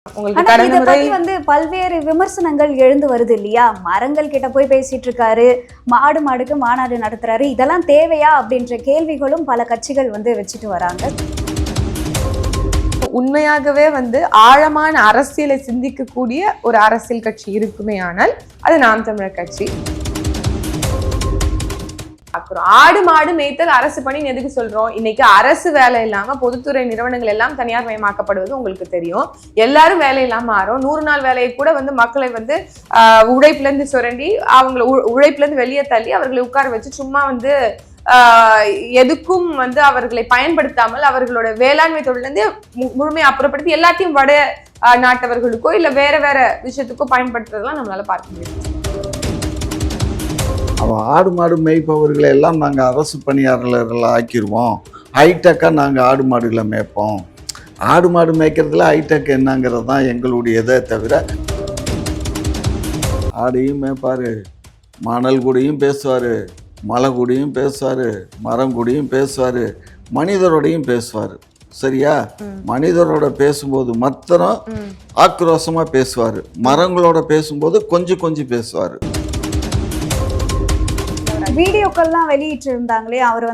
உங்களுக்கு பல்வேறு விமர்சனங்கள் எழுந்து வருது இல்லையா? மரங்கள் கிட்ட போய் பேசிட்டு இருக்காரு, மாடுக்கு மாநாடு நடத்துறாரு, இதெல்லாம் தேவையா அப்படின்ற கேள்விகளும் பல கட்சிகள் வச்சுட்டு வராங்க. உண்மையாகவே ஆழமான அரசியலை சிந்திக்கக்கூடிய ஒரு அரசியல் கட்சி இருக்குமே ஆனால் அது நாம் தமிழர் கட்சி. ஆடு மாடு மேய்த்தல் அரசு பணி எதுக்கு சொல்றோம்? இன்னைக்கு அரசு வேலை இல்லாம பொதுத்துறை நிறுவனங்கள் எல்லாம் தனியார் மயமாக்கப்படுவது உங்களுக்கு தெரியும். எல்லாரும் வேலை இல்லாம மாறும். 100 நாள் வேலையை கூட மக்களை உழைப்புல இருந்து சுரண்டி அவங்களை உழைப்புல இருந்து வெளியே தள்ளி அவர்களை உட்கார வச்சு சும்மா எதுக்கும் அவர்களை பயன்படுத்தாமல் அவர்களோட வேளாண்மை தொழிலிருந்து முழுமையை அப்புறப்படுத்தி எல்லாத்தையும் வட நாட்டவர்களுக்கோ இல்ல வேற வேற விஷயத்துக்கோ பயன்படுத்துறதெல்லாம் நம்மளால பார்க்க முடியும். அவன் ஆடு மாடு மேய்ப்பவர்களை எல்லாம் நாங்கள் அரசு பணியாளர்களை ஆக்கிடுவோம், ஹைடெக்காக நாங்கள் ஆடு மாடுகளை மேய்ப்போம். ஆடு மாடு மேய்க்கிறதுல ஹைடெக் என்னங்கிறது தான் எங்களுடையதே தவிர, ஆடையும் மேய்ப்பார், மணல் கூடையும் பேசுவார், மலை கூடையும் பேசுவார், மரம் கூடையும் பேசுவார், மனிதரோடையும் பேசுவார். சரியா? மனிதரோட பேசும்போது மாத்திரம் ஆக்ரோஷமாக பேசுவார், மரங்களோட பேசும்போது கொஞ்சம் பேசுவார். வீடியோக்கள்லாம் வெளியிட்டு இருந்தாங்களே, அவர்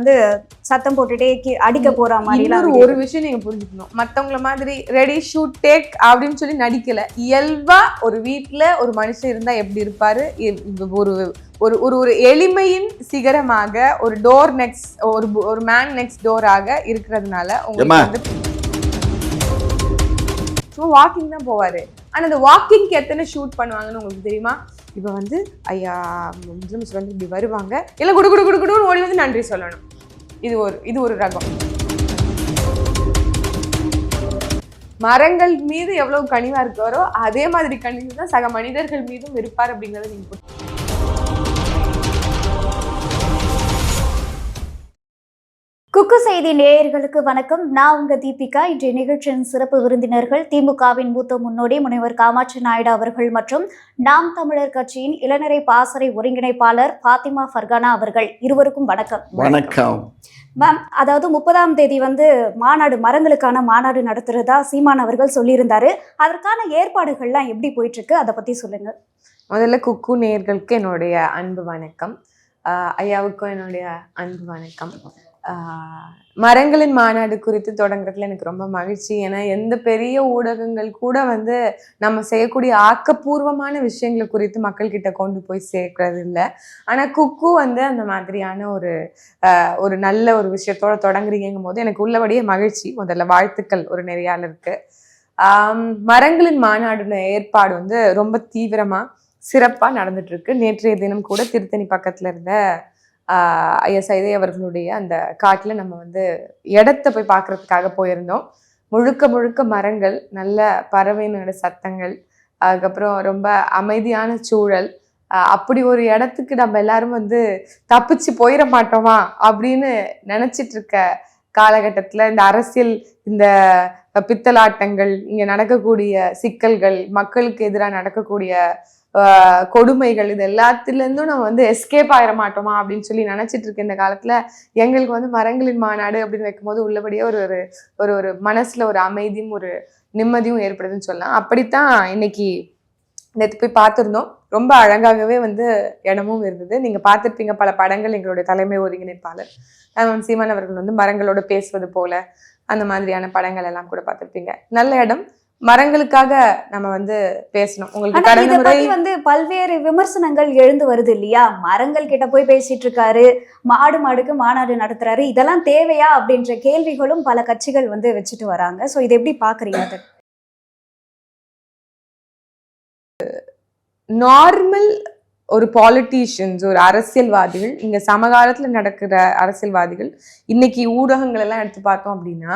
சத்தம் போட்டுட்டே அடிக்க போற மாதிரி. ஒரு விஷயம் நீங்க புரிஞ்சுக்கணும், மத்தவங்கள மாதிரி ரெடி ஷூட் டேக் அப்படின்னு சொல்லி நடிக்கல. இயல்பா ஒரு வீட்டுல ஒரு மனுஷன் இருந்தா எப்படி இருப்பாரு, ஒரு ஒரு ஒரு எளிமையின் சிகரமாக ஒரு டோர் நெக்ஸ்ட் ஒரு மேன் நெக்ஸ்ட் டோராக இருக்கிறதுனால உங்களுக்கு சும்மா வாக்கிங் தான் போவாரு. ஆனா அந்த வாக்கிங்க்கு எத்தனை ஷூட் பண்ணுவாங்கன்னு உங்களுக்கு தெரியுமா? இப்போ ஐயா முதலமைச்சர் இப்படி வருவாங்க, இல்லை குடு ஓடி நன்றி சொல்லணும். இது ஒரு ரகம். மரங்கள் மீது எவ்வளவு கனிவா இருக்காரோ அதே மாதிரி கனிவு தான் சக மனிதர்கள் மீதும் இருப்பார் அப்படிங்கறத நீங்க. குக்கு செய்தி நேயர்களுக்கு வணக்கம். நான் உங்க தீபிகா. இன்றைய நிகழ்ச்சியின் சிறப்பு விருந்தினர்கள் திமுகவின் மூத்த முன்னோடி முனைவர் காமாட்சி நாயுடு அவர்கள் மற்றும் நாம் தமிழர் கட்சியின் இளநிலை பாசறை ஒருங்கிணைப்பாளர் பாத்திமா ஃபர்கானா அவர்கள். இருவருக்கும் வணக்கம். வணக்கம் மேம். அதாவது 30ஆம் தேதி மரங்களுக்கான மாநாடு நடத்துறதா சீமான் அவர்கள் சொல்லியிருந்தாரு. அதற்கான ஏற்பாடுகள்லாம் எப்படி போயிட்டு இருக்கு, அதை பத்தி சொல்லுங்க. முதல்ல குக்கு நேயர்களுக்கு என்னுடைய அன்பு வணக்கம். ஐயாவுக்கும் என்னுடைய அன்பு வணக்கம். மரங்களின் மாநாடு குறித்து தொடங்குறதுல எனக்கு ரொம்ப மகிழ்ச்சி. ஏன்னா எந்த பெரிய ஊடகங்கள் கூட நம்ம செய்யக்கூடிய ஆக்கப்பூர்வமான விஷயங்களை குறித்து மக்கள்கிட்ட கொண்டு போய் சேர்க்கறது இல்லை. ஆனா குக்கு அந்த மாதிரியான ஒரு நல்ல ஒரு விஷயத்தோட தொடங்குறீங்கும் போது எனக்கு உள்ளபடியே மகிழ்ச்சி. முதல்ல வாழ்த்துக்கள் ஒரு நெறியாளருக்கு. மரங்களின் மாநாடுல ஏற்பாடு ரொம்ப தீவிரமா சிறப்பா நடந்துட்டு இருக்கு. நேற்றைய தினம் கூட திருத்தணி பக்கத்துல இருந்த ஐயா சைதை அவர்களுடைய அந்த காட்டுல நம்ம இடத்த போய் பார்க்கறதுக்காக போயிருந்தோம். முழுக்க மரங்கள், நல்ல பறவையினோட சத்தங்கள், அதுக்கப்புறம் ரொம்ப அமைதியான சூழல். அப்படி ஒரு இடத்துக்கு நம்ம எல்லாரும் தப்பிச்சு போயிட மாட்டோமா அப்படின்னு நினைச்சிட்டு இருக்க காலகட்டத்துல இந்த அரசியல், இந்த பித்தலாட்டங்கள், இங்க நடக்கக்கூடிய சிக்கல்கள், மக்களுக்கு எதிராக நடக்கக்கூடிய கொடுமைகள், இது எல்லாத்துல இருந்தும் நம்ம எஸ்கேப் ஆயிட மாட்டோமா அப்படின்னு சொல்லி நினைச்சிட்டு இருக்க இந்த காலத்துல எங்களுக்கு மரங்களின் மாநாடு அப்படின்னு வைக்கும்போது உள்ளபடியே ஒரு ஒரு ஒரு மனசுல ஒரு அமைதியும் ஒரு நிம்மதியும் ஏற்படுதுன்னு சொல்லலாம். அப்படித்தான் இன்னைக்கு நேற்று போய் பார்த்துருந்தோம். ரொம்ப அழகாகவே இடமும் இருந்தது. நீங்க பார்த்துருப்பீங்க பல படங்கள். எங்களுடைய தலைமை ஒருங்கிணைப்பாளர் சீமான் அவர்கள் மரங்களோட பேசுவது போல அந்த மாதிரியான படங்கள் எல்லாம் கூட பார்த்துருப்பீங்க. நல்ல இடம். மரங்களுக்காக நம்ம பேசணும். உங்களுக்கு பல்வேறு விமர்சனங்கள் எழுந்து வருது இல்லையா? மரங்கள் கிட்ட போய் பேசிட்டு இருக்காரு, மாடுக்கு மாநாடு நடத்துறாரு, இதெல்லாம் தேவையா அப்படின்ற கேள்விகளும் பல கட்சிகள் வச்சுட்டு வராங்க. சோ இதை எப்படி பாக்குறீங்க? நார்மல் ஒரு பாலிட்டிஷியன்ஸ், ஒரு அரசியல்வாதிகள், இங்க சமகாலத்துல நடக்கிற அரசியல்வாதிகள், இன்னைக்கு ஊடகங்கள் எல்லாம் எடுத்து பார்த்தோம் அப்படின்னா,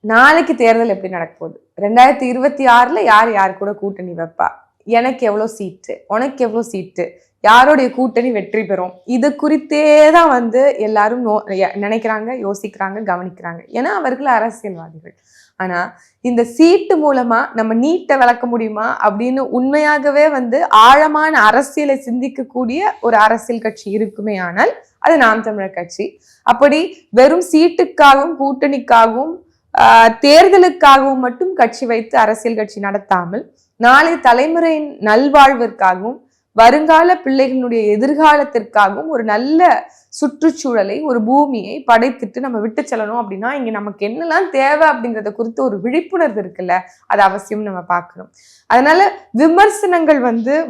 நாளைக்கு தேர்தல் எப்படி நடக்க போகுது, 2026 யார் கூட கூட்டணி வைப்பா, எனக்கு எவ்வளவு சீட்டு, உனக்கு எவ்வளவு சீட்டு, யாருடைய கூட்டணி வெற்றி பெறும், இது குறித்தே தான் எல்லாரும் நினைக்கிறாங்க, யோசிக்கிறாங்க, கவனிக்கிறாங்க. ஏன்னா அவர்கள் அரசியல்வாதிகள். ஆனா இந்த சீட்டு மூலமா நம்ம நீட்டை விளக்க முடியுமா அப்படின்னு உண்மையாகவே ஆழமான அரசியலை சிந்திக்கக்கூடிய ஒரு அரசியல் கட்சி இருக்குமே ஆனால் அது நாம் தமிழர் கட்சி. அப்படி வெறும் சீட்டுக்காகவும் கூட்டணிக்காகவும் தேர்தலுக்காகவும் மட்டும் கட்சி வைத்து அரசியல் கட்சி நடத்தாமல் நாளை தலைமுறையின் நல்வாழ்விற்காகவும் வருங்கால பிள்ளைகளுடைய எதிர்காலத்திற்காகவும் ஒரு நல்ல சுற்றுச்சூழலை, ஒரு பூமியை படைத்துட்டு நம்ம விட்டு செல்லணும் அப்படின்னா இங்க நமக்கு என்னெல்லாம் தேவை அப்படிங்கிறத குறித்து ஒரு விழிப்புணர்வு இருக்குல்ல, அது அவசியம் நம்ம பார்க்கணும். அதனால விமர்சனங்கள்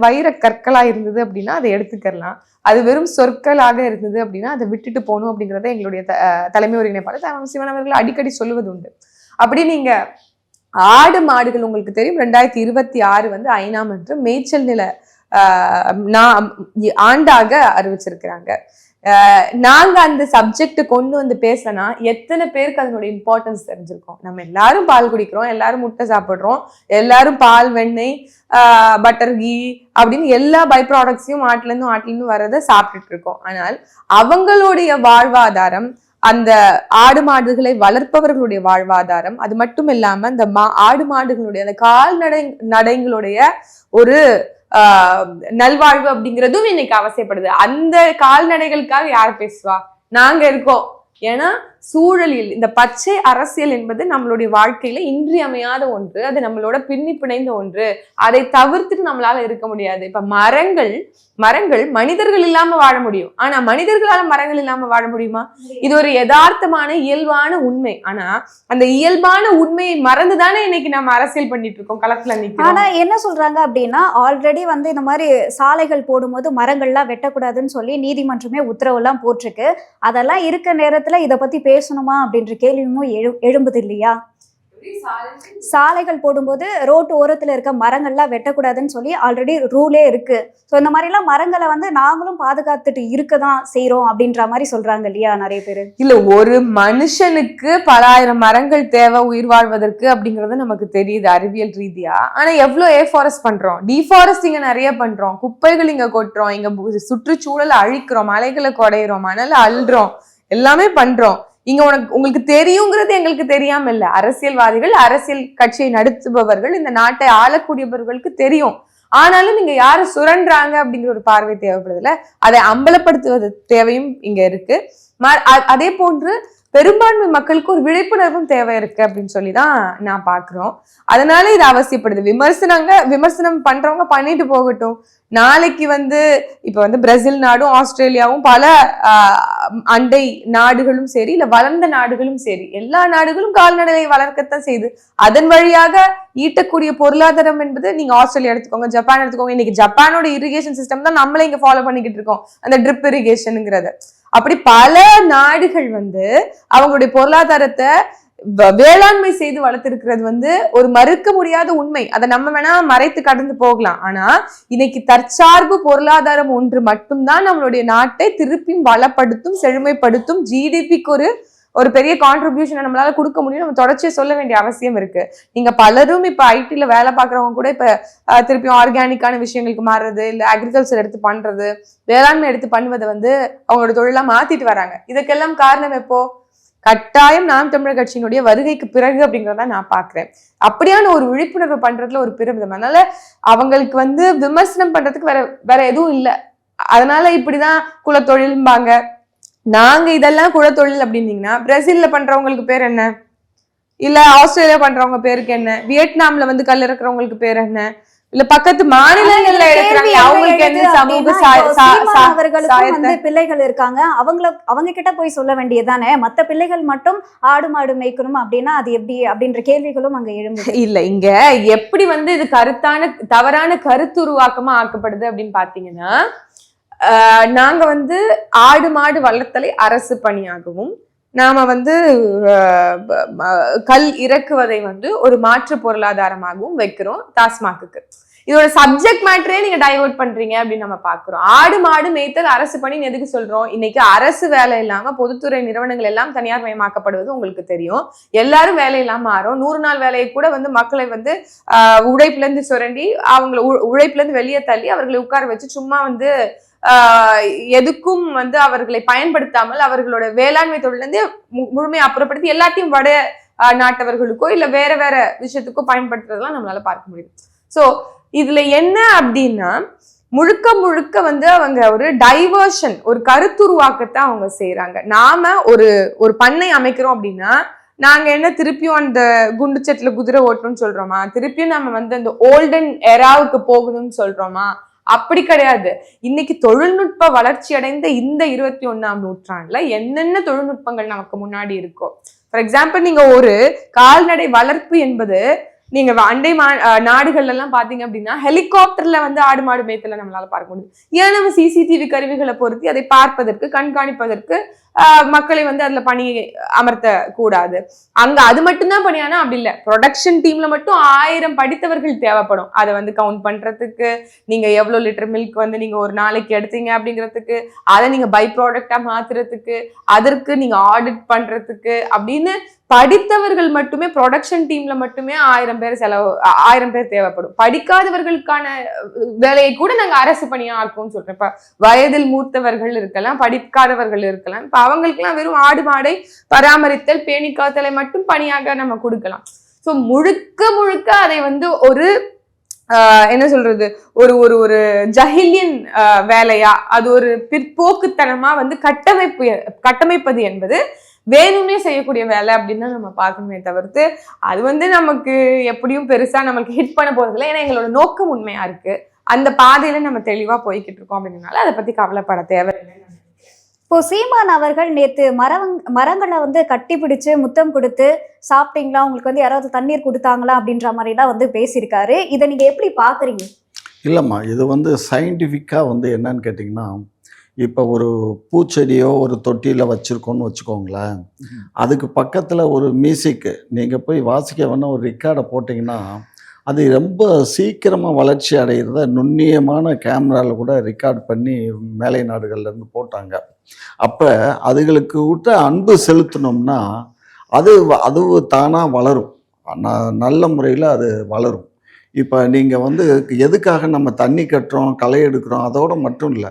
வைர கற்களா இருந்தது அப்படின்னா அதை எடுத்துக்கலாம். அது வெறும் சொற்களாக இருந்தது அப்படின்னா அதை விட்டுட்டு போகணும் அப்படிங்கிறத எங்களுடைய தலைமை ஒருங்கிணைப்பாளர் சிவனவர்கள் அடிக்கடி சொல்லுவது உண்டு. அப்படி நீங்க ஆடு மாடுகள் உங்களுக்கு தெரியும் 2026 ஐநா மற்றும் மேய்ச்சல் நில ஆண்டாக அறிவிச்சிருக்கிறாங்க. நாங்க அந்த சப்ஜெக்ட் கொண்டு பேசினா எத்தனை பேருக்கு அதனுடைய இம்பார்ட்டன்ஸ் தெரிஞ்சிருக்கோம். நம்ம எல்லாரும் பால் குடிக்கிறோம், எல்லாரும் முட்டை சாப்பிடுறோம், எல்லாரும் பால், வெண்ணெய், பட்டர், கீ அப்படின்னு எல்லா பை ப்ராடக்ட்ஸையும் ஆட்டுல இருந்து வர்றதை சாப்பிட்டுட்டு இருக்கோம். ஆனால் அவங்களுடைய வாழ்வாதாரம், அந்த ஆடு மாடுகளை வளர்ப்பவர்களுடைய வாழ்வாதாரம், அது மட்டும் இல்லாம அந்த ஆடு மாடுகளுடைய அந்த கால்நடைங்களுடைய ஒரு நல்வாழ்வு அப்படிங்கிறதும் இன்னைக்கு அவசியப்படுது. அந்த கால்நடைகளுக்காக யார் பேசுவா? நாங்க இருக்கோம். ஏன்னா சூழலில் இந்த பச்சை அரசியல் என்பது நம்மளுடைய வாழ்க்கையில இன்றியமையாத ஒன்று. அது நம்மளோட பின்னி பிணைந்த ஒன்று. அதை தவிர்த்துட்டு நம்மளால இருக்க முடியாது. இப்ப மரங்கள் மனிதர்கள் இல்லாம வாழ முடியும். ஆனா மனிதர்களால மரங்கள் இல்லாம வாழ முடியுமா? இது ஒரு யதார்த்தமான இயல்பான உண்மை. ஆனா அந்த இயல்பான உண்மையை மறந்துதானே இன்னைக்கு நம்ம அரசியல் பண்ணிட்டு இருக்கோம், களத்துல நிக்கிறோம். ஆனா என்ன சொல்றாங்க அப்படின்னா, ஆல்ரெடி இந்த மாதிரி சாலைகள் போடும்போது மரங்கள்லாம் வெட்டக்கூடாதுன்னு சொல்லி நீதிமன்றமே உத்தரவு எல்லாம் போட்டிருக்கு. அதெல்லாம் இருக்க நேரத்துல இதை பத்தி பேசணுமா அப்படின்ற கேள்வியும் எழும்புது இல்லையா? சாலைகள் போடும்போது ரோட்டு ஓரத்துல இருக்க மரங்கள்லாம் வெட்டக்கூடாதுன்னு சொல்லி ஆல்ரெடி ரூலே இருக்கு. ஸோ இந்த மாதிரி எல்லாம் மரங்களை நாங்களும் பாதுகாத்துட்டு இருக்கதான் செய்யறோம் அப்படின்ற மாதிரி சொல்றாங்க இல்லையா நிறைய பேரு. இல்ல, ஒரு மனுஷனுக்கு பல ஆயிரம் மரங்கள் தேவை உயிர் வாழ்வதற்கு அப்படிங்கறது நமக்கு தெரியுது அறிவியல் ரீதியா. ஆனா எவ்வளவு ஏஃபாரஸ்ட் பண்றோம், டிஃபாரஸ்ட் இங்க நிறைய பண்றோம், குப்பைகள் இங்க கொட்டுறோம், இங்க சுற்றுச்சூழலை அழிக்கிறோம், மலைகளை குடையிறோம், மணலை அள்ளுறோம், எல்லாமே பண்றோம். இங்க உங்களுக்கு தெரியுங்கிறது எங்களுக்கு தெரியாம இல்ல. அரசியல்வாதிகள், அரசியல் கட்சியை நடத்துபவர்கள், இந்த நாட்டை ஆளக்கூடியவர்களுக்கு தெரியும். ஆனாலும் இங்க யாரு சுரண்டாங்க அப்படிங்கிற ஒரு பார்வை தேவைப்படுதுல, அதை அம்பலப்படுத்துவது தேவையும் இங்க இருக்கு. அதே போன்று பெரும்பான்மை மக்களுக்கு ஒரு விழிப்புணர்வும் தேவை இருக்கு அப்படின்னு சொல்லிதான் நான் பாக்குறோம். அதனால இது அவசியப்படுது. விமர்சனம் பண்றவங்க பண்ணிட்டு போகட்டும். நாளைக்கு இப்ப பிரேசில் நாடும் ஆஸ்திரேலியாவும் பல அண்டை நாடுகளும் சரி, இல்ல வளர்ந்த நாடுகளும் சரி, எல்லா நாடுகளும் கால்நடையை வளர்க்கத்தான் செய்யுது. அதன் வழியாக ஈட்டக்கூடிய பொருளாதாரம் என்பது, நீங்க ஆஸ்திரேலியா எடுத்துக்கோங்க, ஜப்பான் எடுத்துக்கோங்க. இன்னைக்கு ஜப்பானோட இரிகேஷன் சிஸ்டம் தான் நம்மளே இங்க ஃபாலோ பண்ணிக்கிட்டு இருக்கோம், அந்த ட்ரிப் இரிகேஷனுங்கிறது. அப்படி பல நாடுகள் அவங்களுடைய பொருளாதாரத்தை வேளாண்மை செய்து வளர்த்திருக்கிறது ஒரு மறுக்க முடியாத உண்மை. அதை நம்ம வேணா மறைத்து கடந்து போகலாம். ஆனா இன்னைக்கு தற்சார்பு பொருளாதாரம் ஒன்று மட்டும்தான் நம்மளுடைய நாட்டை திருப்பியும் வளப்படுத்தும், செழுமைப்படுத்தும், ஜிடிபிக்கு ஒரு பெரிய கான்ட்ரிபியூஷனை நம்மளால கொடுக்க முடியும். நம்ம தொடர்ச்சியா சொல்ல வேண்டிய அவசியம் இருக்கு. நீங்க பலரும் இப்ப ஐடில வேலை பார்க்கறவங்க கூட இப்ப திருப்பியும் ஆர்கானிக்கான விஷயங்களுக்கு மாறுறது, இல்ல அக்ரிகல்ச்சர் எடுத்து பண்றது, வேளாண்மை எடுத்து பண்ணுவதை அவங்களோட தொழிலா மாத்திட்டு வராங்க. இதுக்கெல்லாம் காரணம் எப்போ? கட்டாயம் நாம் தமிழர் கட்சியினுடைய வருகைக்கு பிறகு அப்படிங்கிறத நான் பாக்குறேன். அப்படியான ஒரு விழிப்புணர்வு பண்றதுல ஒரு பிறவிதம். அதனால அவங்களுக்கு விமர்சனம் பண்றதுக்கு வேற எதுவும் இல்லை. அதனால இப்படிதான் குலத்தொழில்பாங்க. நாங்க இதெல்லாம் குலத்தொழில் அப்படின்னீங்கன்னா பிரேசில்ல பண்றவங்களுக்கு பேர் என்ன? இல்ல ஆஸ்திரேலியா பண்றவங்க பேருக்கு என்ன? வியட்நாம்ல கல் இறக்குறவங்களுக்கு பேர் என்ன? இல்ல பக்கத்து மாநிலங்கள்ல எடுக்கிறாங்க, அவங்களுக்கு என்ன? சமூக பிள்ளைகள் இருக்காங்க, அவங்க கிட்ட போய் சொல்ல வேண்டியதானே. மத்த பிள்ளைகள் மட்டும் ஆடு மாடு மேய்க்கணும் அப்படின்னா அது எப்படி அப்படின்ற கேள்விகளும் அங்க எழும்புது. இல்ல, இங்க எப்படி இது தவறான கருத்துருவாக்கமா ஆக்கப்படுது அப்படின்னு பாத்தீங்கன்னா, நாங்க ஆடு மாடு வளர்த்தலை அரசு பணியாகவும், நாம கல் இறக்குவதை ஒரு மாற்று பொருளாதாரமாகவும் வைக்கிறோம் டாஸ்மாக்கு. இதோட சப்ஜெக்ட் மேட்டரே நீங்க டைவர்ட் பண்றீங்க அப்படின்னு நம்ம பாக்குறோம். ஆடு மாடு மேய்த்தல் அரசு பணின்னு எதுக்கு சொல்றோம்? இன்னைக்கு அரசு வேலை இல்லாம பொதுத்துறை நிறுவனங்கள் எல்லாம் தனியார் மயமாக்கப்படுவது உங்களுக்கு தெரியும். எல்லாரும் வேலை இல்லாம மாறும். 100 நாள் வேலையை கூட மக்களை உழைப்புல இருந்து சுரண்டி, அவங்களை உழைப்புல இருந்து வெளியே தள்ளி அவர்களை உட்கார வச்சு சும்மா எதுக்கும் அவர்களை பயன்படுத்தாமல் அவர்களோட வேளாண்மை தொழிலிருந்து முழுமையை அப்புறப்படுத்தி எல்லாத்தையும் வட நாட்டவர்களுக்கோ இல்ல வேற வேற விஷயத்துக்கோ பயன்படுத்துறதெல்லாம் நம்மளால பார்க்க முடியும். சோ இதுல என்ன அப்படின்னா, முழுக்க முழுக்க அவங்க ஒரு டைவர்ஷன், ஒரு கருத்துருவாக்கத்தை அவங்க செய்யறாங்க. நாம ஒரு பண்ணை அமைக்கிறோம் அப்படின்னா நாங்க என்ன திருப்பியும் அந்த குண்டு செட்ல குதிரை ஓட்டணும்னு சொல்றோமா? திருப்பியும் நம்ம வந்து அந்த ஓல்டன் எராவுக்கு போகணும்னு சொல்றோமா? அப்படி கிடையாது. இன்னைக்கு தொழில்நுட்ப வளர்ச்சி அடைந்த இந்த 21ஆம் நூற்றாண்டுல என்னென்ன தொழில்நுட்பங்கள் நமக்கு முன்னாடி இருக்கோ, ஃபார் எக்ஸாம்பிள் நீங்க ஒரு கால்நடை வளர்ப்பு என்பது நீங்க அண்டை நாடுகள்ல எல்லாம் பாத்தீங்க அப்படின்னா ஹெலிகாப்டர்ல வந்து ஆடு மாடு மேய்த்தல நம்மளால பார்க்க முடியும். ஏன் நம்ம சிசிடிவி கருவிகளை பொருத்தி அதை பார்ப்பதற்கு, கண்காணிப்பதற்கு மக்களை வந்து அதுல பணி அமர்த்த கூடாது. அங்க அது மட்டும்தான் பணியானா அப்படி இல்லை. ப்ரொடக்ஷன் டீம்ல மட்டும் 1000 படித்தவர்கள் தேவைப்படும். அதை வந்து கவுண்ட் பண்றதுக்கு, நீங்க எவ்வளவு லிட்டர் மில்க் வந்து நீங்க ஒரு நாளைக்கு எடுத்தீங்க அப்படிங்கிறதுக்கு, அதை நீங்க பை ப்ராடக்டா மாத்துறதுக்கு, அதற்கு நீங்க ஆடிட் பண்றதுக்கு அப்படின்னு படித்தவர்கள் மட்டுமே ப்ரொடக்ஷன் டீம்ல மட்டுமே 1000 பேர் தேவைப்படும். படிக்காதவர்களுக்கான வேலையை கூட நாங்க அரசு பணியா ஆக்குவோம்னு சொல்றேன். இப்ப வயதில் மூத்தவர்கள் இருக்கலாம், படிக்காதவர்கள் இருக்கலாம். இப்ப அவங்களுக்கெல்லாம் வெறும் ஆடு மாடை பராமரித்தல், பேணி காத்தலை மட்டும் பணியாக நம்ம கொடுக்கலாம். ஸோ முழுக்க அதை வந்து ஒரு என்ன சொல்றது, ஒரு ஒரு ஒரு ஜஹிலியன் வேலையா, அது ஒரு பிற்போக்குத்தனமா வந்து கட்டமைப்பது என்பது வேணும்னே செய்யக்கூடிய வேலை அப்படின்னு நம்ம பார்க்கணுமே தவிர்த்து அது வந்து நமக்கு எப்படியும் பெருசா நமக்கு ஹிட் பண்ண போறதில்லை. ஏன்னா எங்களோட நோக்கம் உண்மையா இருக்கு, அந்த பாதையில நம்ம தெளிவா போய்கிட்டு இருக்கோம் அப்படின்றனால அதை பத்தி கவலைப்பட தேவையில்லை. இப்போ சீமான் அவர்கள் நேத்து மரங்களை வந்து கட்டி பிடிச்சு முத்தம் கொடுத்து சாப்பிட்டீங்களா, உங்களுக்கு வந்து யாராவது தண்ணீர் கொடுத்தாங்களா அப்படின்ற மாதிரிலாம் வந்து பேசியிருக்காரு. இதை நீங்க எப்படி பாக்குறீங்க? இல்லைம்மா, இது வந்து சயின்டிஃபிக்காக வந்து என்னன்னு கேட்டிங்கன்னா, இப்போ ஒரு பூச்செடியோ ஒரு தொட்டியில் வச்சுருக்கோன்னு வச்சுக்கோங்களேன், அதுக்கு பக்கத்தில் ஒரு மியூசிக்கு நீங்கள் போய் வாசிக்க வேணால் ஒரு ரெக்கார்டை போட்டிங்கன்னா அது ரொம்ப சீக்கிரமாக வளர்ச்சி அடைகிறத நுண்ணியமான கேமராவில் கூட ரெக்கார்ட் பண்ணி மேலை நாடுகள்லேருந்து போட்டாங்க. அப்போ அதுகளுக்கு விட்ட அன்பு செலுத்தினோம்னா அது தானாக வளரும், நல்ல முறையில் அது வளரும். இப்போ நீங்கள் வந்து எதுக்காக நம்ம தண்ணி கட்டுறோம், களை எடுக்கிறோம், அதோடு மட்டும் இல்லை,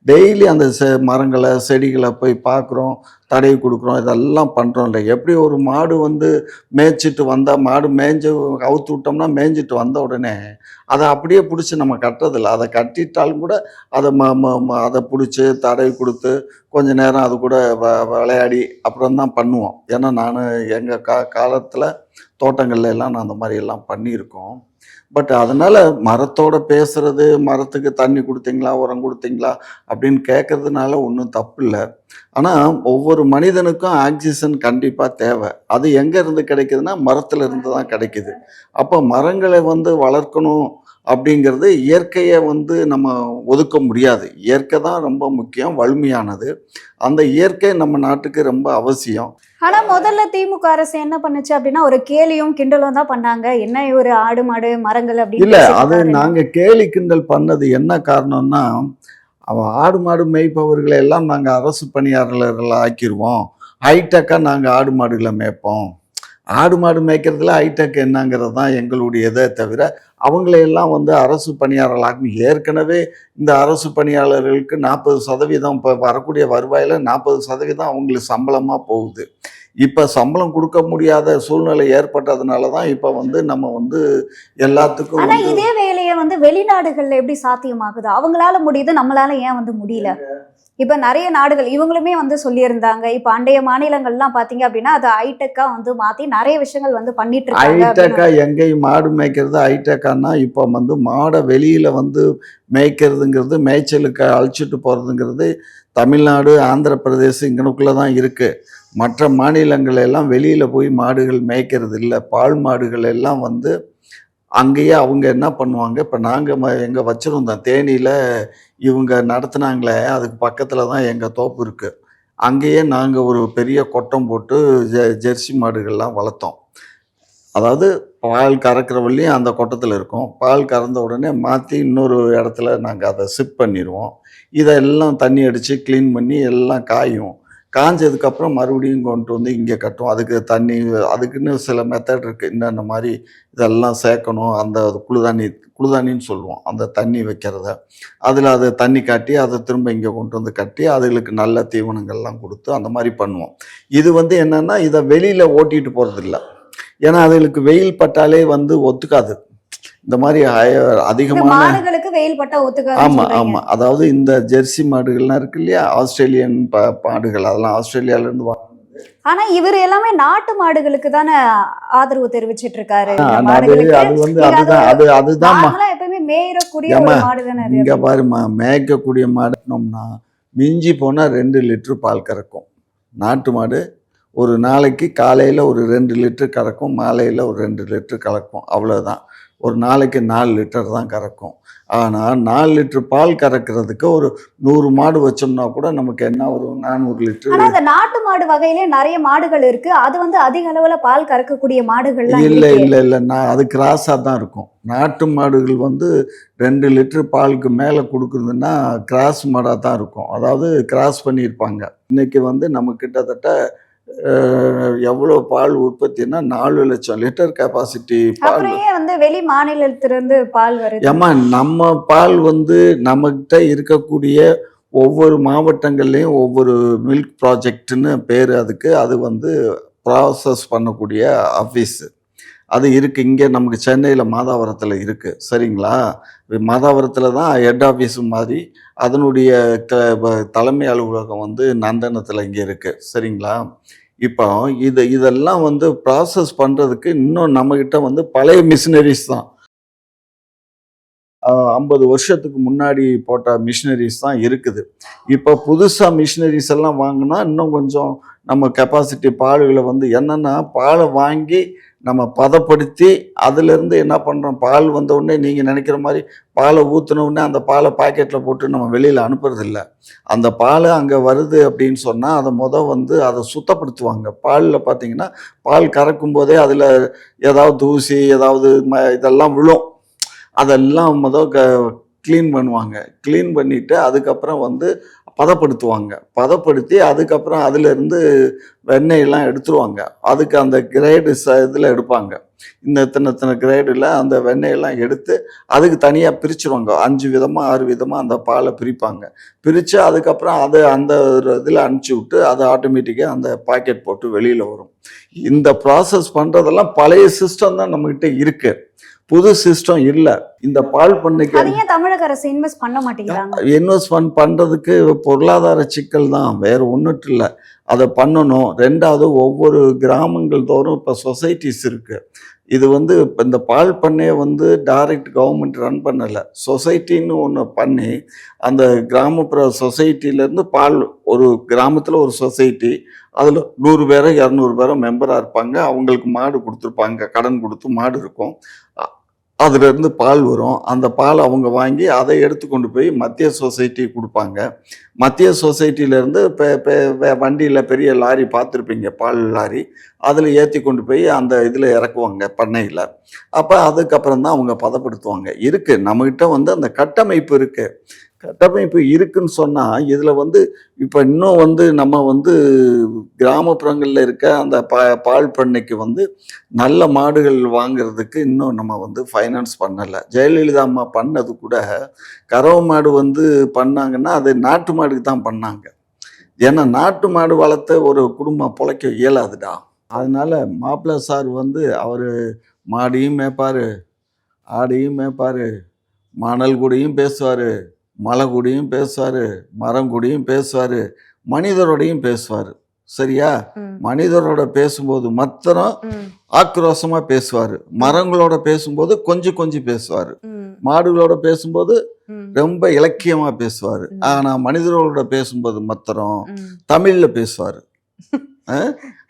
டெய்லி அந்த மரங்களை செடிகளை போய் பார்க்குறோம், தடவி கொடுக்குறோம், இதெல்லாம் பண்ணுறோம் இல்லை. எப்படி ஒரு மாடு வந்து மேய்ச்சிட்டு வந்தால், மாடு மேய்ஞ்சு அவுத்து விட்டோம்னா மேய்ஞ்சிட்டு வந்த உடனே அதை அப்படியே பிடிச்சி நம்ம கட்டுறதில்ல. அதை கட்டிட்டாலும் கூட அதை அதை பிடிச்சி தடவி கொடுத்து கொஞ்ச நேரம் அது கூட விளையாடி அப்புறம் தான் பண்ணுவோம். ஏன்னா நான் எங்கள் காலத்தில் தோட்டங்கள்ல எல்லாம் நான் அந்த மாதிரி எல்லாம் பண்ணியிருக்கோம். பட் அதனால் மரத்தோட பேசுறது, மரத்துக்கு தண்ணி கொடுத்தீங்களா, உரம் கொடுத்தீங்களா அப்படின்னு கேட்கறதுனால ஒன்றும் தப்பு இல்லை. ஆனால் ஒவ்வொரு மனிதனுக்கும் ஆக்சிஜன் கண்டிப்பாக தேவை. அது எங்கேருந்து கிடைக்குதுன்னா மரத்துல இருந்து தான் கிடைக்குது. அப்போ மரங்களை வந்து வளர்க்கணும் அப்படிங்கிறது இயற்கையை வந்து நம்ம ஒதுக்க முடியாது. இயற்கை தான் ரொம்ப முக்கியம், வலிமையானது. அந்த இயற்கை நம்ம நாட்டுக்கு ரொம்ப அவசியம். ஆனா முதல்ல திமுக அரசு என்ன பண்ணுச்சு அப்படின்னா ஒரு கேலியும் கிண்டலும் தான் பண்ணாங்க. என்ன ஒரு ஆடு மாடு மரங்கள் அப்படின்னு இல்லை, அது நாங்கள் கேலி கிண்டல் பண்ணது என்ன காரணம்னா, அவன் ஆடு மாடு மேய்ப்பவர்களை எல்லாம் நாங்கள் அரசு பணியாளர்களை ஆக்கிடுவோம், ஹைடெக்காக நாங்கள் ஆடு மாடுகளை மேய்ப்போம். ஆடு மாடு மேய்க்கிறதுல ஹைடெக் என்னங்கிறது தான் எங்களுடையதே தவிர அவங்களையெல்லாம் வந்து அரசு பணியாளர்களாகும். ஏற்கனவே இந்த அரசு பணியாளர்களுக்கு 40% இப்போ வரக்கூடிய வருவாயில் 40% அவங்களுக்கு சம்பளமாக போகுது. இப்போ சம்பளம் கொடுக்க முடியாத சூழ்நிலை ஏற்பட்டதுனால தான் இப்போ வந்து நம்ம வந்து எல்லாத்துக்கும். ஆனா இதே வேலையை வந்து வெளிநாடுகள்ல எப்படி சாத்தியமாகுது? அவங்களால முடியுது, நம்மளால ஏன் வந்து முடியல? இப்ப நிறைய நாடுகள் இவங்களுமே வந்து சொல்லியிருந்தாங்க. இப்ப அண்டைய மாநிலங்கள்லாம் பாத்தீங்க அப்படின்னா அது ஹைடெக்கா வந்து மாத்தி நிறைய விஷயங்கள் வந்து பண்ணிட்டு இருக்காங்க. ஹைடெக்கா எங்கேயும் மாடு மேய்க்கிறது ஹைடெக்கானா இப்போ வந்து மாடை வெளியில வந்து மேய்க்கிறதுங்கிறது, மேய்ச்சலுக்கு அழைச்சிட்டு போறதுங்கிறது தமிழ்நாடு, ஆந்திர பிரதேசம் இங்கனுக்குள்ள தான் இருக்கு. மற்ற மாநிலங்கள் எல்லாம் வெளியில போய் மாடுகள் மேய்க்கிறது இல்லை. பால் மாடுகள் எல்லாம் வந்து அங்கேயே அவங்க என்ன பண்ணுவாங்க, இப்போ நாங்கள் எங்கே வச்சுருந்தோம் தேனியில் இவங்க நடத்துனாங்களே அதுக்கு பக்கத்தில் தான் எங்கள் தோப்பு இருக்குது. அங்கேயே நாங்கள் ஒரு பெரிய கொட்டம் போட்டு ஜெர்சி மாடுகள்லாம் வளர்த்தோம். அதாவது பால் கறக்கிற வழியும் அந்த கொட்டத்தில் இருக்கும். பால் கறந்த உடனே மாற்றி இன்னொரு இடத்துல நாங்கள் அதை ஷிஃப்ட் பண்ணிடுவோம். இதெல்லாம் தண்ணி அடித்து க்ளீன் பண்ணி எல்லாம் காயும். காஞ்சதுக்கப்புறம் மறுபடியும் கொண்டு வந்து இங்கே கட்டும். அதுக்கு தண்ணி, அதுக்குன்னு சில மெத்தட் இருக்குது. இந்த மாதிரி இதெல்லாம் சேர்க்கணும். அந்த குளுதானின்னு சொல்லுவோம், அந்த தண்ணி வைக்கிறத. அதில் அதை தண்ணி காட்டி அதை திரும்ப இங்கே கொண்டு வந்து கட்டி அதுகளுக்கு நல்ல தீவனங்கள்லாம் கொடுத்து அந்த மாதிரி பண்ணுவோம். இது வந்து என்னென்னா இதை வெளியில் ஓட்டிகிட்டு போகிறதில்ல. ஏன்னா அதுகளுக்கு வெயில் பட்டாலே வந்து ஒத்துக்காது. இந்த மாதிரி அதிகமான மாடுகளுக்கு வெயில் பட்டா ஒத்துக்காது. அதாவது இந்த ஜெர்சி மாடுகள்லாம் இருக்கு இல்லையா, ஆஸ்திரேலியன் மாடுகள், அதெல்லாம் ஆஸ்திரேலியாவிலேருந்து வாங்கினது. ஆனா இவர் எல்லாமே நாட்டு மாடுகளுக்கு தானே ஆதரவு தெரிவிச்சிட்டு இருக்காரு. இந்த அது மாடுகளுக்கு அது வந்து நீங்க அது அதுதான் அதுதான் நார்மலா எப்பயுமே மேயறக்கூடிய ஏம்மா, ஒரு மாடு தானே அது. இங்க பாருமா, மேய்க்கக்கூடிய மாடுனோம்னா மிஞ்சி போனா 2 லிட்டர் பால் கறக்கும். நாட்டு மாடு ஒரு நாளைக்கு காலையில ஒரு 2 லிட்டர் கறக்கும், மாலையில ஒரு 2 லிட்டர் கறக்கும், அவ்வளவுதான். ஒரு நாளைக்கு 4 லிட்டர் தான் கறக்கும். ஆனா 4 லிட்டர் பால் கறக்கிறதுக்கு ஒரு 100 மாடு வச்சோம்னா கூட நமக்கு என்ன வரும்? 400 லிட்டர். ஆனா இந்த நாட்டு மாடு வகையிலே நிறைய மாடுகள் இருக்கு. அது வந்து அதிக அளவுல பால் கறக்கக்கூடிய மாடுகள்லாம் இல்ல இருக்கு. இல்ல இல்ல நான் அது கிராஸா தான் இருக்கும். நாட்டு மாடுகள் வந்து 2 லிட்டர் பாலுக்கு மேல கொடுக்குறதுன்னா கிராஸ் மாடா தான் இருக்கும். அதாவது கிராஸ் பண்ணியிருப்பாங்க. இன்னைக்கு வந்து நம்ம கிட்டத்தட்ட எவ்வளோ பால் உற்பத்தின்னா 4 லட்சம் லிட்டர் கெப்பாசிட்டி பால். அப்புறம் ஏன் வந்து வெளி மாநிலத்திலிருந்து பால் வருது? ஏம்மா, நம்ம பால் வந்து நம்மகிட்ட இருக்கக்கூடிய ஒவ்வொரு மாவட்டங்கள்லையும் ஒவ்வொரு மில்க் ப்ராஜெக்ட்னு பேர் அதுக்கு. அது வந்து ப்ராசஸ் பண்ணக்கூடிய ஆஃபீஸ் அது இருக்கு. இங்கே நமக்கு சென்னையில் மாதாவரத்தில் இருக்கு. சரிங்களா? மாதாவரத்தில் தான் ஹெட் ஆஃபீஸ் மாதிரி. அதனுடைய தலைமை அலுவலகம் வந்து நந்தனத்தில் இங்கே இருக்கு. சரிங்களா? இப்போ இதெல்லாம் வந்து ப்ராசஸ் பண்ணுறதுக்கு இன்னும் நம்மக்கிட்ட வந்து பழைய மிஷினரிஸ் தான். 50 வருஷத்துக்கு முன்னாடி போட்ட மிஷினரிஸ் தான் இருக்குது. இப்போ புதுசாக மிஷினரிஸ் எல்லாம் வாங்கினா இன்னும் கொஞ்சம் நம்ம கெப்பாசிட்டி பால்களை வந்து என்னென்னா, பாலை வாங்கி நம்ம பதப்படுத்தி அதிலேருந்து என்ன பண்ணுறோம், பால் வந்த உடனே நீங்கள் நினைக்கிற மாதிரி பாலை ஊற்றின உடனே அந்த பாலை பாக்கெட்டில் போட்டு நம்ம வெளியில் அனுப்புறதில்ல. அந்த பால் அங்கே வருது அப்படின்னு சொன்னால் அதை வந்து அதை சுத்தப்படுத்துவாங்க. பாலில் பார்த்தீங்கன்னா பால் கறக்கும் போதே அதில் ஏதாவது தூசி ஏதாவது இதெல்லாம் விழும். அதெல்லாம் க்ளீன் பண்ணுவாங்க. க்ளீன் பண்ணிவிட்டு அதுக்கப்புறம் வந்து பதப்படுத்தி அதுக்கப்புறம் அதிலேருந்து வெண்ணெயெல்லாம் எடுத்துருவாங்க. அதுக்கு அந்த கிரேடு இதில் எடுப்பாங்க. இத்தனை கிரேடில் அந்த வெண்ணெயெல்லாம் எடுத்து அதுக்கு தனியாக பிரிச்சுருவாங்க. 5 விதமாக 6 விதமாக அந்த பாலை பிரிப்பாங்க. பிரித்து அதுக்கப்புறம் அதை அந்த இதில் அனுப்பிச்சி விட்டு அது ஆட்டோமேட்டிக்காக அந்த பாக்கெட் போட்டு வெளியில் வரும். இந்த ப்ராசஸ் பண்ணுறதெல்லாம் பழைய சிஸ்டம் தான் நம்மக்கிட்ட இருக்குது. புது சிஸ்டம் இல்லை. இந்த பால் பண்ணைக்கு அது ஏன் தமிழக அரசு இன்வெஸ்ட் பண்ண மாட்டேங்கிறாங்க? இன்வெஸ்ட்மெண்ட் பண்ணுறதுக்கு பொருளாதார சிக்கல் தான், வேறு ஒன்றும் இல்லை. அதை பண்ணணும். 2வது ஒவ்வொரு கிராமங்கள் தோறும் இப்போ சொசைட்டிஸ் இருக்குது. இது வந்து இப்போ இந்த பால் பண்ணையை வந்து டைரக்ட் கவர்மெண்ட் ரன் பண்ணலை. சொசைட்டின்னு ஒன்று பண்ணி அந்த கிராமப்புற சொசைட்டிலேருந்து பால் ஒரு கிராமத்தில் ஒரு சொசைட்டி, அதில் 100 பேரோ 200 பேரோ மெம்பராக இருப்பாங்க. அவங்களுக்கு மாடு கொடுத்துருப்பாங்க, கடன் கொடுத்து மாடு இருக்கும். அதுலேருந்து பால் வரும். அந்த பால் அவங்க வாங்கி அதை எடுத்து கொண்டு போய் மத்திய சொசைட்டி கொடுப்பாங்க. மத்திய சொசைட்டியிலேருந்து வண்டியில் பெரிய லாரி பார்த்துருப்பீங்க, பால் லாரி. அதில் ஏற்றி கொண்டு போய் அந்த இதில் இறக்குவாங்க பண்ணையில். அப்போ அதுக்கப்புறம் தான் அவங்க பதப்படுத்துவாங்க. இருக்குது நம்மக்கிட்ட வந்து அந்த கட்டமைப்பு இருக்குது. கட்டமைப்பு இருக்குன்னு சொன்னால் இதில் வந்து இப்போ இன்னும் வந்து நம்ம வந்து கிராமப்புறங்களில் இருக்க அந்த பால் பண்ணைக்கு வந்து நல்ல மாடுகள் வாங்கிறதுக்கு இன்னும் நம்ம வந்து ஃபைனான்ஸ் பண்ணலை. ஜெயலலிதா அம்மா பண்ணது கூட கறவை மாடு வந்து பண்ணாங்கன்னா அது நாட்டு மாடுக்கு தான் பண்ணாங்க. ஏன்னா நாட்டு மாடு வளர்த்த ஒரு குடும்பம் பிழைக்க இயலாதுடா. அதனால மாப்பிள்ளை சார் வந்து அவர் மாடியும் மேய்ப்பார், ஆடையும் மேய்ப்பார், மணல் கூடையும் பேசுவார், மலை கூடயும் பேசுவார், மரம் கூடயும் பேசுவார், மனிதரோடையும் பேசுவார். சரியா? மனிதரோட பேசும்போது மாத்திரம் ஆக்ரோஷமா பேசுவார். மரங்களோட பேசும்போது கொஞ்சம் பேசுவார். மாடுகளோட பேசும்போது ரொம்ப இலக்கியமா பேசுவார். ஆனா மனிதர்களோட பேசும்போது மாத்திரம் தமிழ்ல பேசுவார்.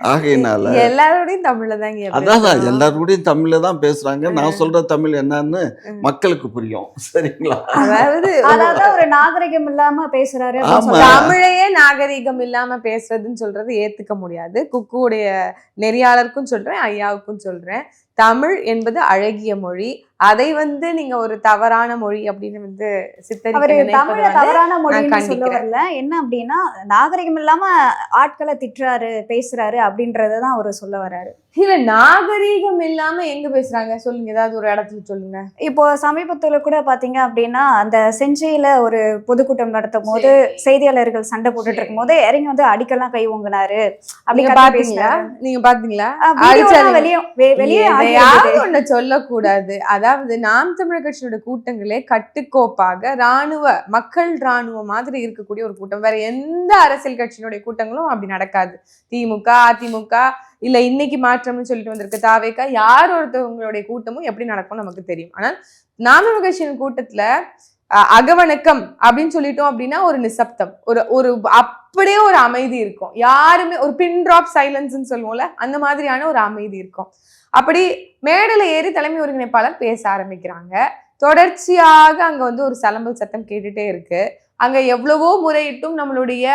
ஆகையினால எல்லாரோடையும் தமிழ்ல தாங்க. அதான் எல்லாரோடையும் தமிழ்ல தான் பேசுறாங்க. நான் சொல்ற தமிழ் என்னன்னு மக்களுக்கு புரியும். சரிங்களா? அதாவது ஒரு நாகரிகம் இல்லாம பேசுறாரு. தமிழையே நாகரிகம் இல்லாம பேசுறதுன்னு சொல்றது ஏத்துக்க முடியாது. குக்குடைய நெறியாளருக்கும் சொல்றேன், ஐயாவுக்கும் சொல்றேன். தமிழ் என்பது அழகிய மொழி. அதை வந்து நீங்க ஒரு தவறான மொழி அப்படின்னு வந்து தமிழ தவறான மொழின்னு சொல்ல வரல. என்ன அப்படின்னா, நாகரிகம் இல்லாம ஆட்களை திட்டுறாரு, பேசுறாரு அப்படின்றதான் அவர் சொல்ல வர்றாரு. இல்ல நாகரீகம் இல்லாம எங்க பேசுறாங்க சொல்லுங்க, ஏதாவது ஒரு இடத்துல சொல்லுங்க. இப்போ சமீபத்துல கூட பாத்தீங்க அப்படின்னா அந்த செஞ்சியில ஒரு பொதுக்கூட்டம் நடத்தும் போது செய்தியாளர்கள் சண்டை போட்டுட்டு இருக்கும் போது இறங்கி வந்து அடிக்கலாம் கை ஓங்கினாரு நீங்க பாத்தீங்களா? நீங்க பாத்தீங்களா? வெளியே ஒண்ணு சொல்லக்கூடாது. அதாவது நாம் தமிழர் கட்சியோட கூட்டங்களே கட்டுக்கோப்பாக மக்கள் ராணுவம் மாதிரி இருக்கக்கூடிய ஒரு கூட்டம். வேற எந்த அரசியல் கட்சியினுடைய கூட்டங்களும் அப்படி நடக்காது. திமுக, அதிமுக, இல்ல இன்னைக்கு மாற்றம்னு சொல்லிட்டு வந்திருக்கு தாவேக்கா, யார் ஒருத்தவங்களுடைய கூட்டமும் எப்படி நடக்கும் நமக்கு தெரியும். ஆனால் நாம் தமிழர் கட்சியின் கூட்டத்துல அகவணக்கம் அப்படின்னு சொல்லிட்டோம் அப்படின்னா ஒரு நிசப்தம், ஒரு அப்படியே ஒரு அமைதி இருக்கும். யாருமே ஒரு பின் டிராப் சைலன்ஸ்ன்னு சொல்லுவோம்ல, அந்த மாதிரியான ஒரு அமைதி இருக்கும். அப்படி மேடையில ஏறி தலைமை ஒருங்கிணைப்பாளர் பேச ஆரம்பிக்கிறாங்க. தொடர்ச்சியாக அங்க வந்து ஒரு சலம்பல் சத்தம் கேட்டுட்டே இருக்கு. அங்க எவ்வளவோ முறையிட்டும் நம்மளுடைய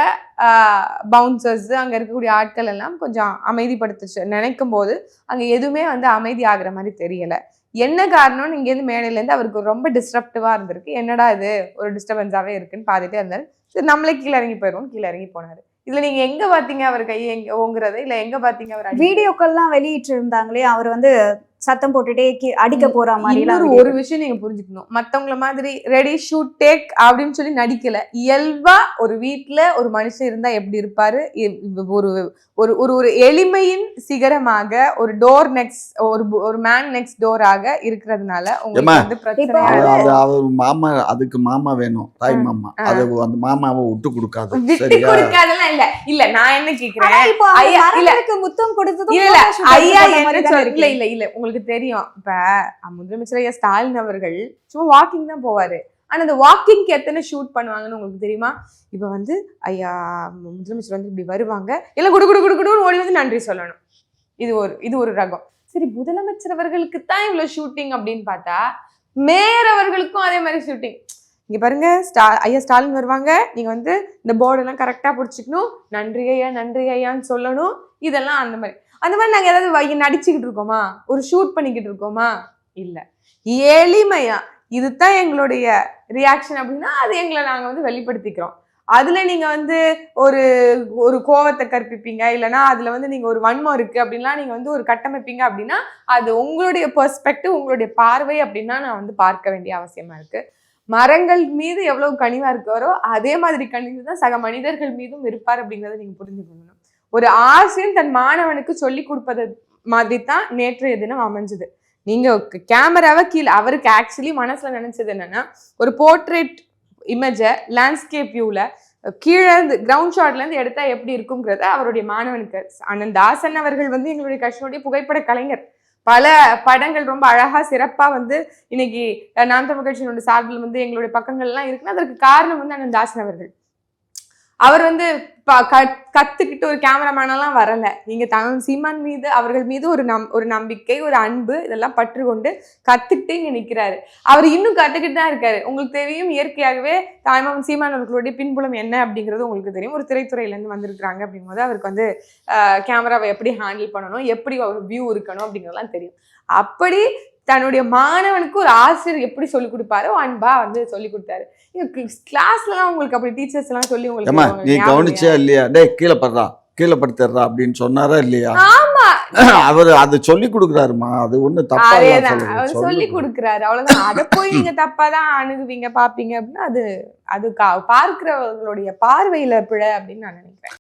பவுன்சர்ஸ், அங்க இருக்கக்கூடிய ஆட்கள் எல்லாம் கொஞ்சம் அமைதிப்படுத்த நினைக்கும் போது அங்க எதுவுமே வந்து அமைதி ஆகுற மாதிரி தெரியல. என்ன காரணம்னு இங்கேருந்து மேடையில இருந்து அவருக்கு ரொம்ப டிஸ்டர்ப்டிவா இருந்திருக்கு. என்னடா இது ஒரு டிஸ்டர்பன்ஸாவே இருக்குன்னு பார்த்துட்டே இருந்தாரு. சரி நம்மளே கீழே இறங்கி போயிடுவோம், கீழே இறங்கி போனாரு. இதுல நீங்க எங்க பாத்தீங்க அவர் கையை எங்க ஓங்குறது, இல்ல எங்க பாத்தீங்க அவர் வீடியோக்கள்லாம் வெளியிட்டு இருந்தாங்களே, அவர் வந்து சத்தம் போட்டுட்டே அடிக்க போற மாதிரி. ஒரு விஷயம் நீங்க புரிஞ்சுக்கணும், மத்தவங்கள மாதிரி ரெடி ஷூட் டேக் அப்படின்னு சொல்லி நடிக்கல. இயல்பா ஒரு வீட்டுல ஒரு மனுஷன் இருந்தா எப்படி இருப்பாரு, ஒரு ஒரு ஒரு எளிமையின் சிகரமாக ஒரு டோர் நெக்ஸ்ட் ஒரு மேன் நெக்ஸ்ட் டோராக இருக்கிறதுனால உங்களுக்கு வந்து பிரச்சனை. அவர் மாமா, அதுக்கு மாமா வேணும், தாய் மாமா. அது அந்த மாமாவை விட்டு கொடுக்காது. விட்டு கொடுக்காதெல்லாம் இல்ல. இல்ல நான் என்ன கேக்குறேன், முத்தம் கொடுத்தது ஐயா என்ன சொல்ல இல்ல இல்ல உங்களுக்கு தெரியும். இப்ப முதலமைச்சர் ஐயா ஸ்டாலின் அவர்கள் சும்மா வாக்கிங் தான் போவாரு. ஆனா அந்த வாக்கிங்க்கு எத்தனை ஷூட் பண்ணுவாங்கன்னு உங்களுக்கு தெரியுமா? இப்ப வந்து ஐயா முதலமைச்சர் வந்து இப்படி வருவாங்க, எல்லாம் குடு குடு குடு குடுன்னு ஓடி வந்து நன்றி சொல்லணும். இது ஒரு ரகம். சரி, முதலமைச்சர் அவர்களுக்கு தான் இவ்வளவு ஷூட்டிங் அப்படின்னு பார்த்தா மேயர் அவர்களுக்கும் அதே மாதிரி ஷூட்டிங். இங்க பாருங்க, ஐயா ஸ்டாலின் வருவாங்க, நீங்க வந்து இந்த போர்டெல்லாம் கரெக்டா பிடிச்சிக்கணும், நன்றி ஐயான்னு சொல்லணும். இதெல்லாம் அந்த மாதிரி நாங்க ஏதாவது நடிச்சுக்கிட்டு இருக்கோமா, ஒரு ஷூட் பண்ணிக்கிட்டு இருக்கோமா? இல்ல, எளிமையா இதுதான் எங்களுடைய ரியாக்ஷன் அப்படின்னா அது எங்களை நாங்க வந்து வெளிப்படுத்திக்கிறோம். அதுல நீங்க வந்து ஒரு கோவத்தை கற்பிப்பீங்க, இல்லைன்னா அதுல வந்து நீங்க ஒரு வன்மம் இருக்கு அப்படின்லாம் நீங்க வந்து ஒரு கட்டமைப்பீங்க அப்படின்னா அது உங்களுடைய பெர்ஸ்பெக்டிவ், உங்களுடைய பார்வை அப்படின்னா நான் வந்து பார்க்க வேண்டிய அவசியமா இருக்கு. மரங்கள் மீது எவ்வளவு கனிவா இருக்காரோ அதே மாதிரி கனிவு தான் சக மனிதர்கள் மீதும் இருப்பார் அப்படிங்கிறத நீங்க புரிஞ்சுக்கணும். ஒரு ஆசிரியர் தன் மாணவனுக்கு சொல்லி கொடுப்பது மாதிரி தான் நேற்றைய தினம் அமைஞ்சது. நீங்க கேமராவை கீழே, அவருக்கு ஆக்சுவலி மனசுல நினைச்சது என்னன்னா ஒரு போர்ட்ரேட் இமேஜ லேண்ட்ஸ்கேப் வியூல கீழே இருந்து கிரவுண்ட் ஷாட்ல இருந்து எடுத்தா எப்படி இருக்குங்கிறத அவருடைய மாணவனுக்கு. அண்ணன் தாசன் அவர்கள் வந்து எங்களுடைய கட்சியினுடைய புகைப்பட கலைஞர். பல படங்கள் ரொம்ப அழகா சிறப்பா வந்து இன்னைக்கு நாம் தமிழர் கட்சியினுடைய சார்பில் வந்து எங்களுடைய பக்கங்கள் எல்லாம் இருக்குன்னா அதற்கு காரணம் வந்து அண்ணன் தாசன் அவர்கள். அவர் வந்து கத்துக்கிட்டு ஒரு கேமராமேனெல்லாம் வரல. நீங்க சீமான் மீது அவர்கள் மீது ஒரு நம்பிக்கை, ஒரு அன்பு, இதெல்லாம் பற்று கொண்டு கத்துக்கிட்டு இங்க நிக்கிறாரு. அவர் இன்னும் கத்துக்கிட்டு தான் இருக்காரு. உங்களுக்கு தெரியும், இயற்கையாகவே தாய்மாமன் சீமான் அவர்களுடைய பின்புலம் என்ன அப்படிங்கிறது உங்களுக்கு தெரியும். ஒரு திரைத்துறையில இருந்து வந்திருக்கிறாங்க அப்படிங்கும்போது அவருக்கு வந்து கேமராவை எப்படி ஹேண்டில் பண்ணணும், எப்படி ஒரு வியூ இருக்கணும் அப்படிங்கிறதெல்லாம் தெரியும். அப்படி தன்னுடைய மாணவனுக்கு ஒரு ஆசிரியர் எப்படி சொல்லிக் கொடுப்பாரோ அன்பா வந்து சொல்லி கொடுத்தாரு. கிளாஸ்ல எல்லாம் உங்களுக்கு அப்படி டீச்சர்ஸ் எல்லாம் சொல்லி உங்களுக்கு நீ கவனிச்சா இல்லையா, டேய் கீழே படுத்துறா அப்படின்னு சொன்னாரா இல்லையா? ஆமா, அவரு அது சொல்லி கொடுக்குறாருமா, அது ஒண்ணு தப்பா அவர் சொல்லி கொடுக்குறாரு, அவ்வளவுதான். அதை போய் நீங்க தப்பாதான் அணுகுவீங்க பாப்பீங்க அப்படின்னா அது பார்க்கிறவர்களுடைய பார்வையில பிழை அப்படின்னு நான் நினைக்கிறேன்.